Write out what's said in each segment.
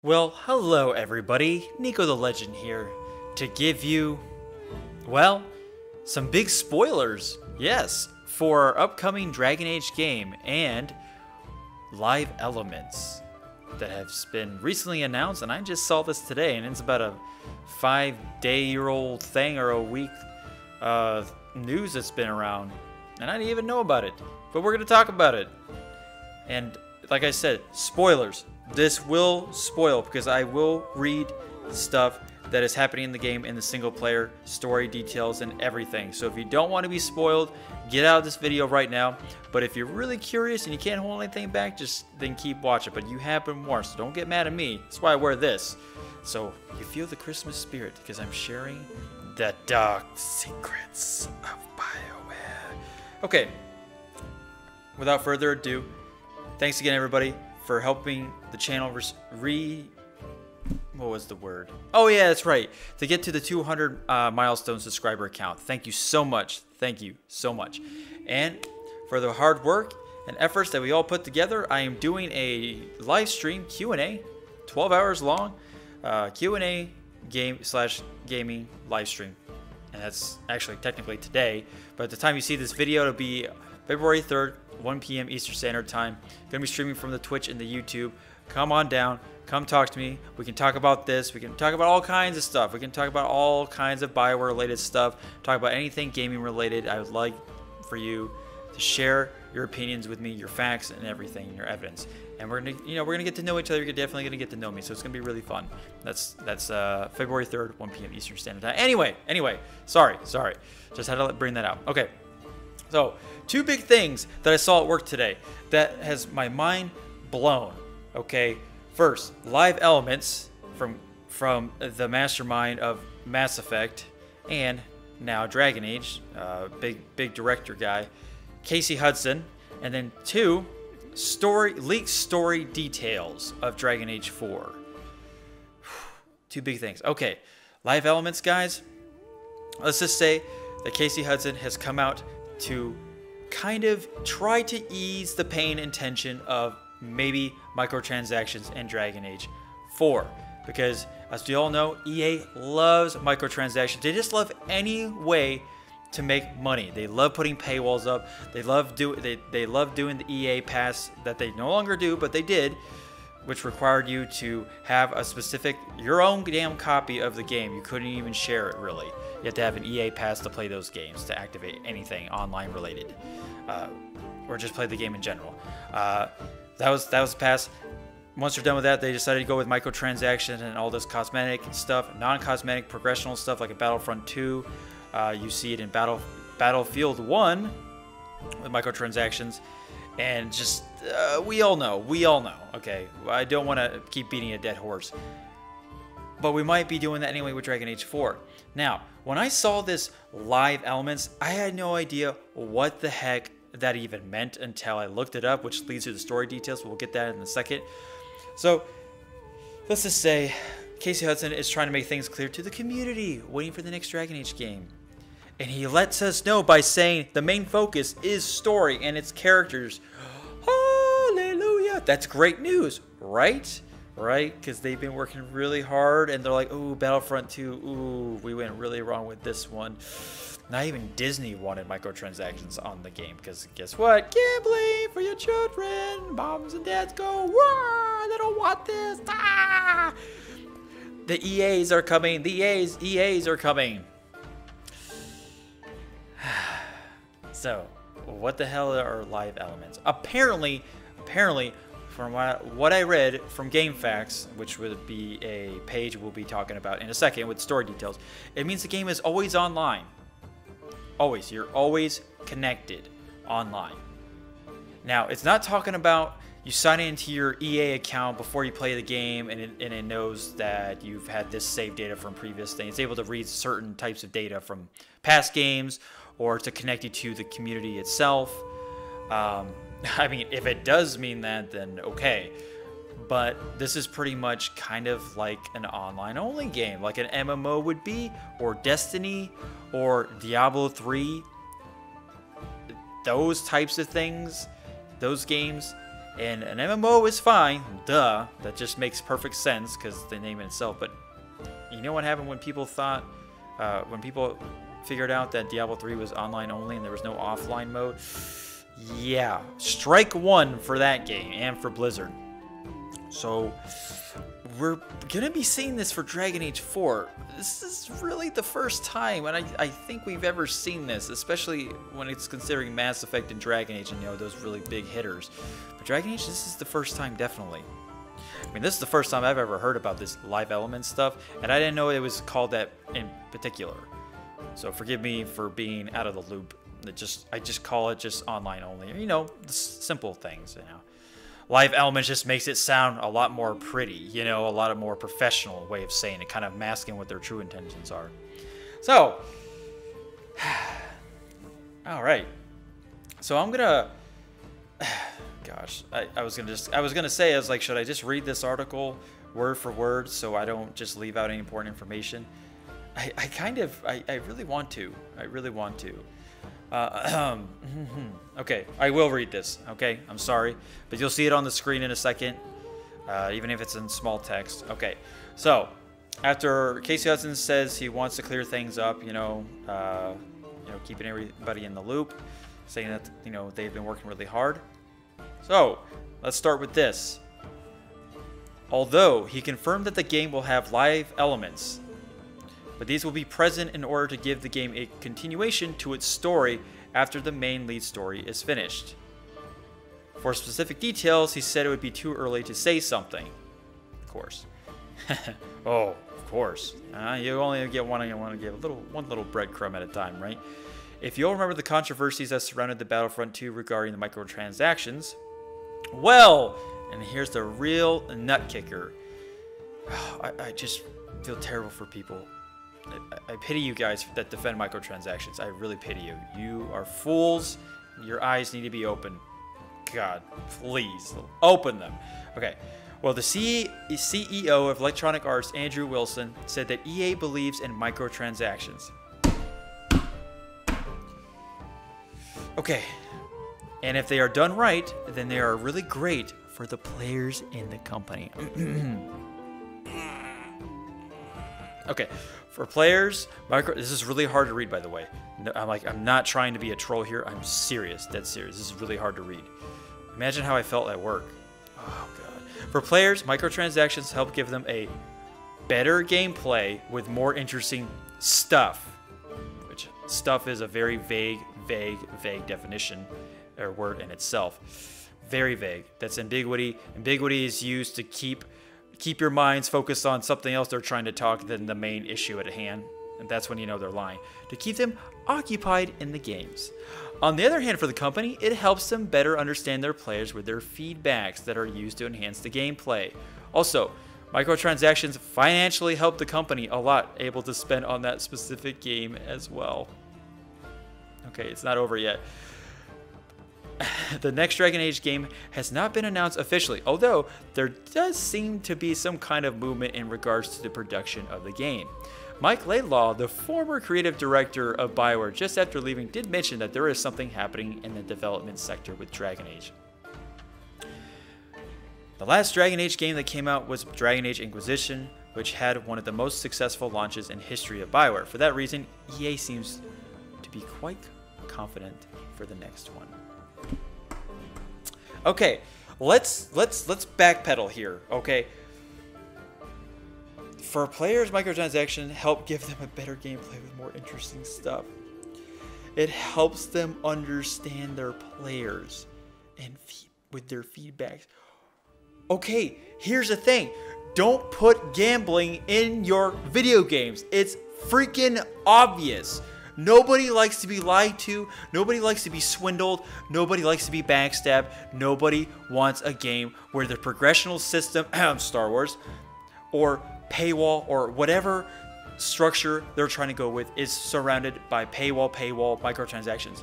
Well, hello everybody, NikoTheLegend here, to give you, well, some big spoilers, yes, for our upcoming Dragon Age game and live elements that have been recently announced, and I just saw this today, and it's about a 5-day-old thing or a week news that's been around, and I didn't even know about it, but we're going to talk about it. And like I said, spoilers. This will spoil because I will read stuff that is happening in the game in the single player story details and everything. So if you don't want to be spoiled, get out of this video right now. But if you're really curious and you can't hold anything back, just then keep watching. But you have been warned, so don't get mad at me. That's why I wear this. So you feel the Christmas spirit because I'm sharing the dark secrets of BioWare. Okay, without further ado, thanks again everybody for helping the channel what was the word? Oh yeah, that's right. To get to the 200 milestone subscriber count. Thank you so much. Thank you so much. And for the hard work and efforts that we all put together, I am doing a live stream Q&A, 12 hours long, Q&A gaming live stream. And that's actually technically today, but at the time you see this video, it'll be February 3rd, 1 p.m. Eastern Standard Time. Gonna be streaming from the Twitch and the YouTube. Come on down. Come talk to me. We can talk about this. We can talk about all kinds of stuff. We can talk about all kinds of BioWare related stuff. Talk about anything gaming related. I would like for you to share your opinions with me, your facts and everything, your evidence. And we're gonna get to know each other. You're definitely gonna get to know me. So it's gonna be really fun. That's February 3rd, 1 p.m. Eastern Standard Time. Anyway. Sorry. Just had to bring that out. Okay. So, two big things that I saw at work today that has my mind blown. Okay, first, live elements from the mastermind of Mass Effect and now Dragon Age, big director guy, Casey Hudson, and then two, leaked story details of Dragon Age 4. Two big things. Okay, live elements, guys. Let's just say that Casey Hudson has come out to kind of try to ease the pain and tension of maybe microtransactions in Dragon Age 4. Because, as we all know, EA loves microtransactions. They just love any way to make money. They love putting paywalls up. They love doing the EA Pass that they no longer do, but they did, which required you to have a specific, your own damn copy of the game. You couldn't even share it, really. You have to have an EA Pass to play those games, to activate anything online related, or just play the game in general. That was Pass. Once you're done with that, they decided to go with microtransactions and all this cosmetic stuff, non-cosmetic progressional stuff like a Battlefront 2. You see it in Battlefield 1 with microtransactions, and just we all know. Okay, I don't want to keep beating a dead horse, but we might be doing that anyway with Dragon Age 4. Now, when I saw this live elements, I had no idea what the heck that even meant until I looked it up, which leads to the story details. We'll get that in a second. So, let's just say Casey Hudson is trying to make things clear to the community, waiting for the next Dragon Age game. And he lets us know by saying the main focus is story and its characters. Hallelujah! That's great news, right? Right? Because they've been working really hard and they're like, ooh, Battlefront 2, ooh, we went really wrong with this one. Not even Disney wanted microtransactions on the game because guess what? Gambling for your children. Moms and dads go, wah, they don't want this. Ah! The EAs are coming. The EAs are coming. So, what the hell are live elements? Apparently, from what I read from GameFAQs, which would be a page we'll be talking about in a second with story details, it means the game is always online. Always. You're always connected online. Now, it's not talking about you sign into your EA account before you play the game and it knows that you've had this save data from previous things. It's able to read certain types of data from past games or to connect you to the community itself. I mean, if it does mean that, then okay. But this is pretty much kind of like an online-only game, like an MMO would be, or Destiny, or Diablo 3. Those types of things, those games, And an MMO is fine, duh. That just makes perfect sense because the name in itself. But you know what happened when people thought, when people figured out that Diablo 3 was online only and there was no offline mode? Yeah, strike one for that game and for Blizzard. So we're gonna be seeing this for Dragon Age 4. This is really the first time, and I think we've ever seen this, especially when it's considering Mass Effect and Dragon Age and, you know, those really big hitters. But Dragon Age, this is the first time, definitely. I mean, this is the first time I've ever heard about this live element stuff, and I didn't know it was called that in particular. So forgive me for being out of the loop. I just call it just online only. You know, the simple things, you know. Live elements just makes it sound a lot more pretty, you know, a lot more professional way of saying it, kind of masking what their true intentions are. So, all right. So I'm gonna, gosh, I was gonna say, I was like, should I just read this article word for word so I don't just leave out any important information? I really want to. I really want to. Okay, I will read this. Okay, I'm sorry, but you'll see it on the screen in a second, even if it's in small text. Okay, so after Casey Hudson says he wants to clear things up, keeping everybody in the loop, saying that, you know, they've been working really hard. So let's start with this. Although he confirmed that the game will have live elements, but these will be present in order to give the game a continuation to its story after the main lead story is finished. For specific details, he said it would be too early to say something. Of course. Oh, of course. You only get one. You want to give one little breadcrumb at a time, right? If you'll remember the controversies that surrounded the Battlefront 2 regarding the microtransactions, well, and here's the real nut kicker. I just feel terrible for people. I pity you guys that defend microtransactions. I really pity you. You are fools. Your eyes need to be open. God, please, open them. Okay. Well, the CEO of Electronic Arts, Andrew Wilson, said that EA believes in microtransactions. Okay. And if they are done right, then they are really great for the players in the company. Okay, for players, this is really hard to read, by the way. I'm not trying to be a troll here. I'm serious, dead serious. This is really hard to read. Imagine how I felt at work. Oh, God. For players, microtransactions help give them a better gameplay with more interesting stuff. Which stuff is a very vague definition or word in itself. Very vague. That's ambiguity. Ambiguity is used to keep your minds focused on something else they're trying to talk than the main issue at hand. And that's when you know they're lying. To keep them occupied in the games. On the other hand, for the company, it helps them better understand their players with their feedbacks that are used to enhance the gameplay. Also, microtransactions financially help the company a lot, able to spend on that specific game as well. Okay, it's not over yet. The next Dragon Age game has not been announced officially, although there does seem to be some kind of movement in regards to the production of the game. Mike Laidlaw, the former creative director of BioWare just after leaving, did mention that there is something happening in the development sector with Dragon Age. The last Dragon Age game that came out was Dragon Age Inquisition, which had one of the most successful launches in history of BioWare. For that reason, EA seems to be quite confident for the next one. Okay, let's backpedal here, okay? For players, microtransactions help give them a better gameplay with more interesting stuff. It helps them understand their players and with their feedbacks. Okay, here's the thing. Don't put gambling in your video games. It's freaking obvious. Nobody likes to be lied to. Nobody likes to be swindled. Nobody likes to be backstabbed. Nobody wants a game where the progressional system, Star Wars, or paywall, or whatever structure they're trying to go with is surrounded by paywall, microtransactions.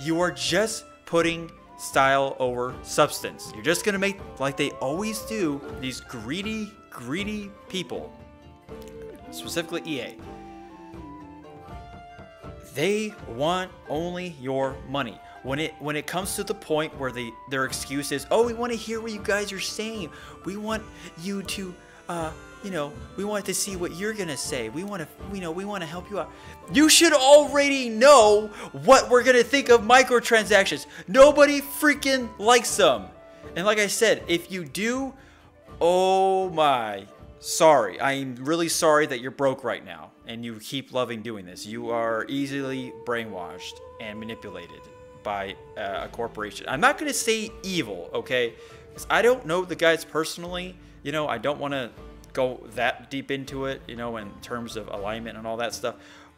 You are just putting style over substance. You're just going to make, like they always do, these greedy people, specifically EA. They want only your money. when it comes to the point where their excuse is, oh, we want to hear what you guys are saying. We want you to, you know, we want to see what you're gonna say. We want to, you know, we want to help you out. You should already know what we're gonna think of microtransactions. Nobody freaking likes them. And like I said, if you do, oh my, sorry. I'm really sorry that you're broke right now and you keep loving doing this. You are easily brainwashed and manipulated by a corporation. I'm not going to say evil, okay? Because I don't know the guys personally. You know, I don't want to go that deep into it, you know, in terms of alignment and all that stuff.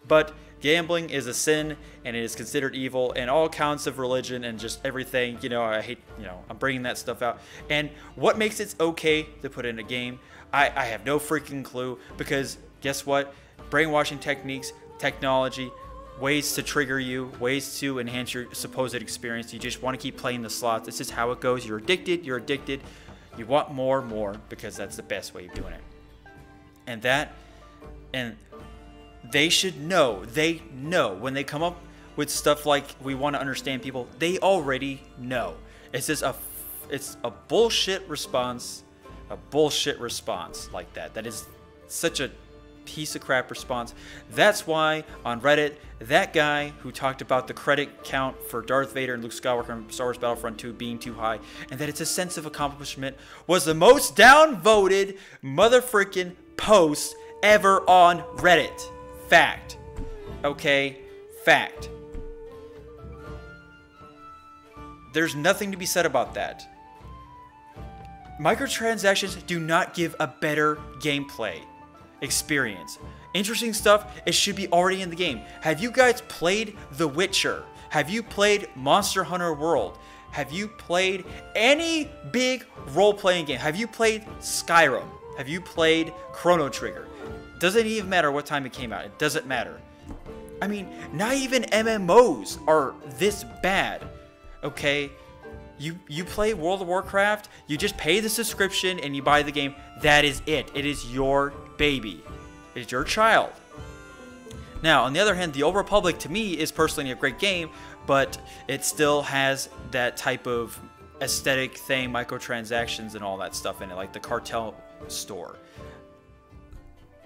But gambling is a sin and it is considered evil, and all counts of religion and just everything, you know, I hate, you know, I'm bringing that stuff out. And what makes it okay to put in a game? I have no freaking clue, because guess what? Brainwashing techniques, technology, ways to trigger you, ways to enhance your supposed experience. You just want to keep playing the slots. This is how it goes. You're addicted. You're addicted. You want more, because that's the best way of doing it. And they should know. They know when they come up with stuff like we want to understand people. They already know. It's just it's a bullshit response. A bullshit response like that. That is such a piece of crap response. That's why on Reddit, that guy who talked about the credit count for Darth Vader and Luke Skywalker in Star Wars Battlefront 2 being too high, and that it's a sense of accomplishment, was the most downvoted motherfreaking post ever on Reddit. Fact. Okay? Fact. There's nothing to be said about that. Microtransactions do not give a better gameplay experience. Interesting stuff, it should be already in the game. Have you guys played The Witcher? Have you played Monster Hunter World? Have you played any big role-playing game? Have you played Skyrim? Have you played Chrono Trigger? Doesn't even matter what time it came out. It doesn't matter. I mean, not even MMOs are this bad. Okay? You play World of Warcraft, you just pay the subscription and you buy the game. That is it. It is your baby. It is your child. Now, on the other hand, The Old Republic to me is personally a great game, but it still has that type of aesthetic thing, microtransactions and all that stuff in it, like the cartel store.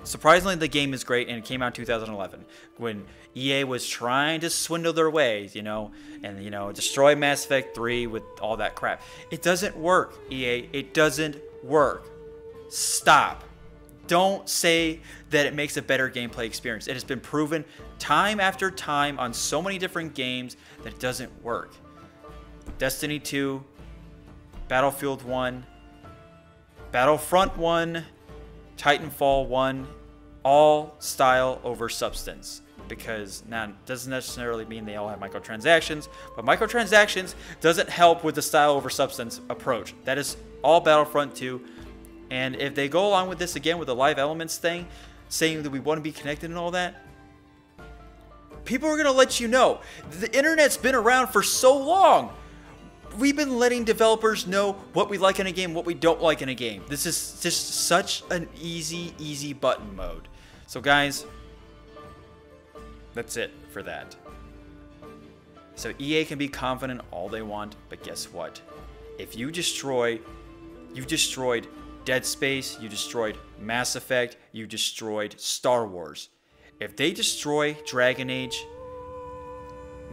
Surprisingly, the game is great, and it came out in 2011 when EA was trying to swindle their ways, you know, and, you know, destroy Mass Effect 3 with all that crap. It doesn't work, EA. It doesn't work. Stop. Don't say that it makes a better gameplay experience. It has been proven time after time on so many different games that it doesn't work. Destiny 2, Battlefield 1, Battlefront 1, Titanfall 1, all style over substance, because now it doesn't necessarily mean they all have microtransactions, but microtransactions doesn't help with the style over substance approach. That is all Battlefront 2, and if they go along with this again with the live elements thing, saying that we want to be connected and all that, people are going to let you know. The internet's been around for so long. We've been letting developers know what we like in a game, what we don't like in a game. This is just such an easy button mode. So guys, that's it for that. So EA can be confident all they want, but guess what? If you destroyed Dead Space, you destroyed Mass Effect, you destroyed Star Wars. If they destroy Dragon Age,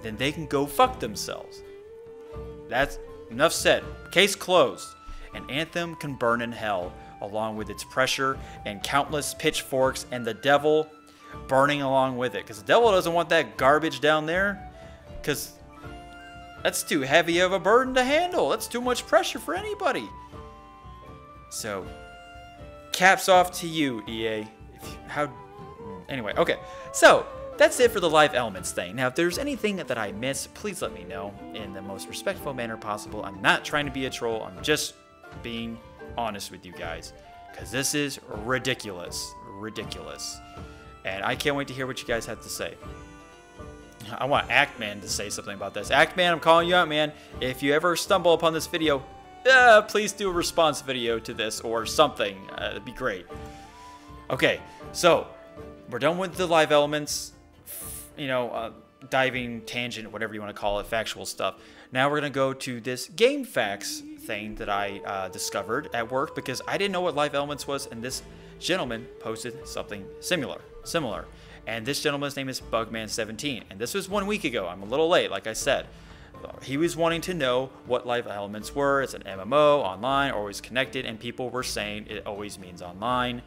then they can go fuck themselves. That's enough said. Case closed. And Anthem can burn in hell, along with its pressure and countless pitchforks and the devil burning along with it. Because the devil doesn't want that garbage down there. Because that's too heavy of a burden to handle. That's too much pressure for anybody. So, caps off to you, EA. Anyway, okay. So, that's it for the live elements thing. Now, if there's anything that I missed, please let me know in the most respectful manner possible. I'm not trying to be a troll. I'm just being honest with you guys, because this is ridiculous. Ridiculous. And I can't wait to hear what you guys have to say. I want Actman to say something about this. Actman, I'm calling you out, man. If you ever stumble upon this video, please do a response video to this or something. It'd be great. Okay, so we're done with the live elements. You know, diving tangent, whatever you want to call it, factual stuff. Now we're going to go to this game facts thing that I discovered at work because I didn't know what live elements was, and this gentleman posted something similar. And this gentleman's name is Bugman17, and this was 1 week ago. I'm a little late, like I said. He was wanting to know what live elements were. It's an MMO, online, always connected, and people were saying it always means online.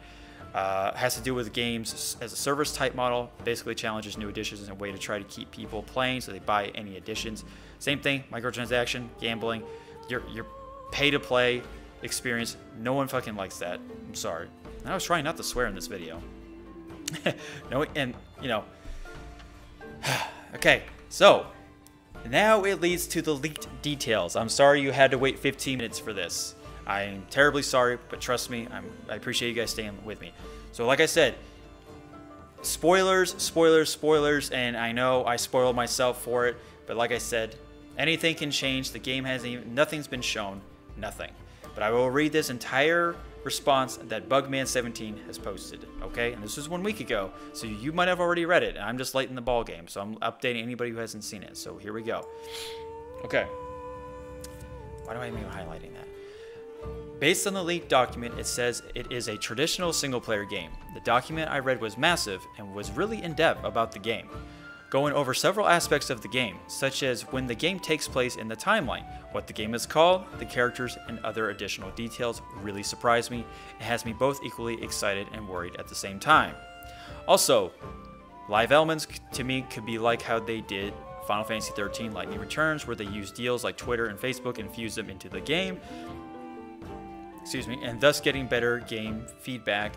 Has to do with games as a service type model. Basically challenges new additions in a way to try to keep people playing so they buy any additions. Same thing, microtransaction, gambling. Your pay to play experience. No one fucking likes that. I'm sorry. I was trying not to swear in this video. No, and you know. Okay, so now it leads to the leaked details. I'm sorry you had to wait 15 minutes for this. I'm terribly sorry, but trust me, I appreciate you guys staying with me. So like I said, spoilers, and I know I spoiled myself for it, but like I said, anything can change. The game hasn't even, nothing's been shown, nothing. But I will read this entire response that Bugman17 has posted, okay? And this was 1 week ago, so you might have already read it, and I'm just late in the ball game, so I'm updating anybody who hasn't seen it. So here we go. Okay. Why do I even highlighting that? Based on the leaked document, it says it is a traditional single-player game. The document I read was massive and was really in-depth about the game, going over several aspects of the game, such as when the game takes place in the timeline, what the game is called, the characters, and other additional details really surprised me. It has me both equally excited and worried at the same time. Also, live elements to me could be like how they did Final Fantasy XIII Lightning Returns, where they use deals like Twitter and Facebook and fuse them into the game. And thus getting better game feedback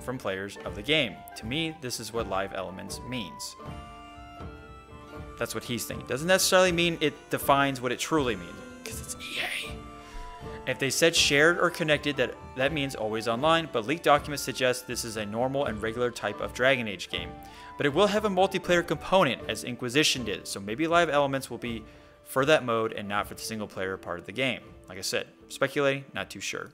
from players of the game. To me, this is what live elements means. That's what he's thinking. Doesn't necessarily mean it defines what it truly means, because it's EA. If they said shared or connected, that means always online, but leaked documents suggest this is a normal and regular type of Dragon Age game. But it will have a multiplayer component, as Inquisition did, so maybe live elements will be for that mode and not for the single player part of the game. Like I said, speculating, not too sure.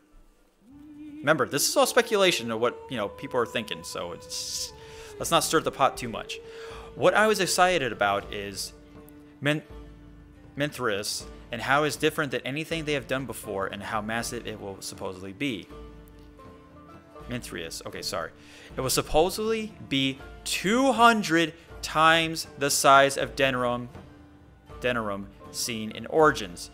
Remember, this is all speculation of what people are thinking, so let's not stir the pot too much. What I was excited about is Minthras and how it's different than anything they have done before and how massive it will supposedly be. Minthras, okay, sorry. It will supposedly be 200 times the size of Denerim seen in Origins.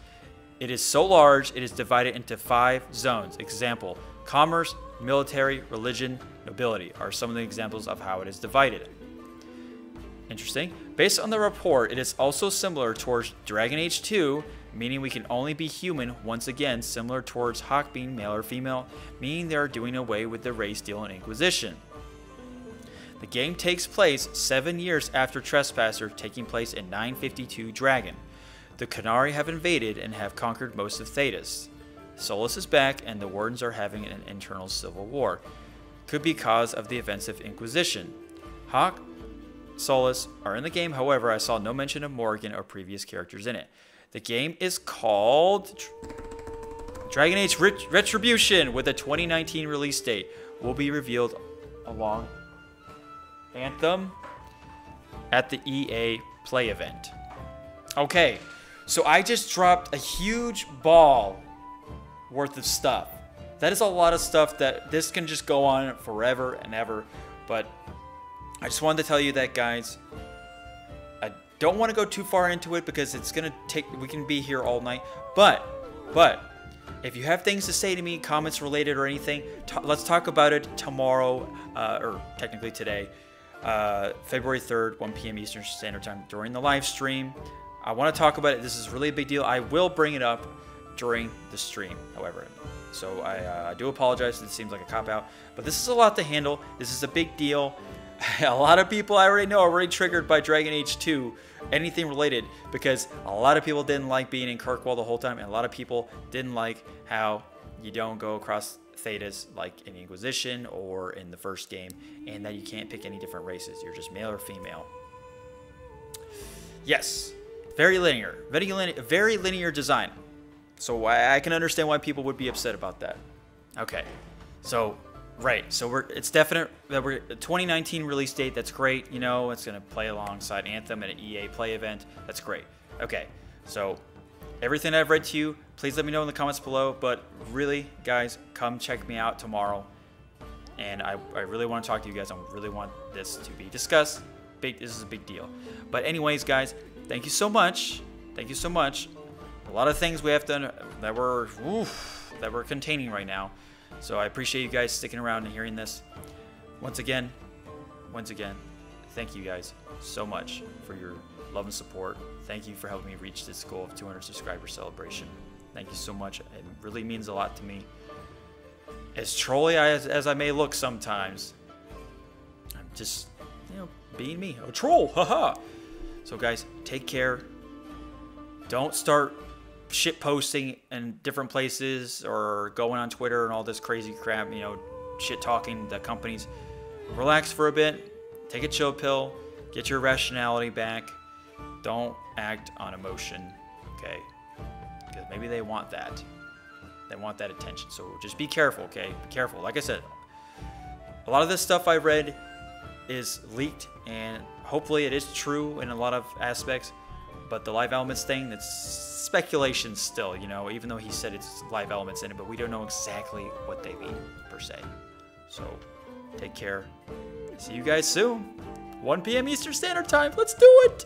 It is so large, it is divided into 5 zones. Example, commerce, military, religion, nobility are some of the examples of how it is divided. Interesting. Based on the report, it is also similar towards Dragon Age 2, meaning we can only be human, once again similar towards Hawk being male or female, meaning they are doing away with the race deal in Inquisition. The game takes place 7 years after Trespasser, taking place in 952 Dragon. The Qunari have invaded and have conquered most of Thedas. Solus is back and the Wardens are having an internal civil war. Could be cause of the events of Inquisition. Hawk, Solus are in the game, however, I saw no mention of Morgan or previous characters in it. The game is called Dragon Age Retribution with a 2019 release date. Will be revealed along Anthem at the EA Play event. Okay, so I just dropped a huge ball worth of stuff. That is a lot of stuff that this can just go on forever and ever, but I just wanted to tell you that, guys. I don't want to go too far into it because it's gonna take, we can be here all night, but if you have things to say to me, comments related or anything, let's talk about it tomorrow, or technically today, February 3rd, 1 p.m. Eastern Standard Time during the live stream. I want to talk about it. This is really a big deal. I will bring it up during the stream, however. So I do apologize. It seems like a cop-out, but this is a lot to handle. This is a big deal. A lot of people I already know are already triggered by Dragon Age 2, anything related, because a lot of people didn't like being in Kirkwall the whole time, and a lot of people didn't like how you don't go across Thedas like in Inquisition or in the first game, and that you can't pick any different races. You're just male or female. Yes, very linear, very linear design. So I can understand why people would be upset about that. Okay, so Right. So it's definite that we're a 2019 release date. That's great. You know, it's gonna play alongside Anthem at an EA Play event. That's great. Okay. So everything I've read to you, please let me know in the comments below. But really, guys, come check me out tomorrow. And I really want to talk to you guys. I really want this to be discussed. This is a big deal. But anyways, guys, thank you so much. Thank you so much. A lot of things we have done that we're containing right now. So I appreciate you guys sticking around and hearing this. Once again, thank you guys so much for your love and support. Thank you for helping me reach this goal of 200 subscriber celebration. Thank you so much. It really means a lot to me. As trolly as I may look sometimes, I'm just, you know, being me. A troll, haha. So guys, take care. Don't start shit posting in different places or going on Twitter and all this crazy crap, you know, shit talking the companies. Relax for a bit, take a chill pill, get your rationality back. Don't act on emotion, okay? Because maybe they want that. They want that attention. So just be careful, okay? Be careful. Like I said, a lot of this stuff I read is leaked, and hopefully it is true in a lot of aspects. But the live elements thing, it's speculation still, you know, even though he said it's live elements in it, but we don't know exactly what they mean, per se. So, take care. See you guys soon. 1 p.m. Eastern Standard Time. Let's do it!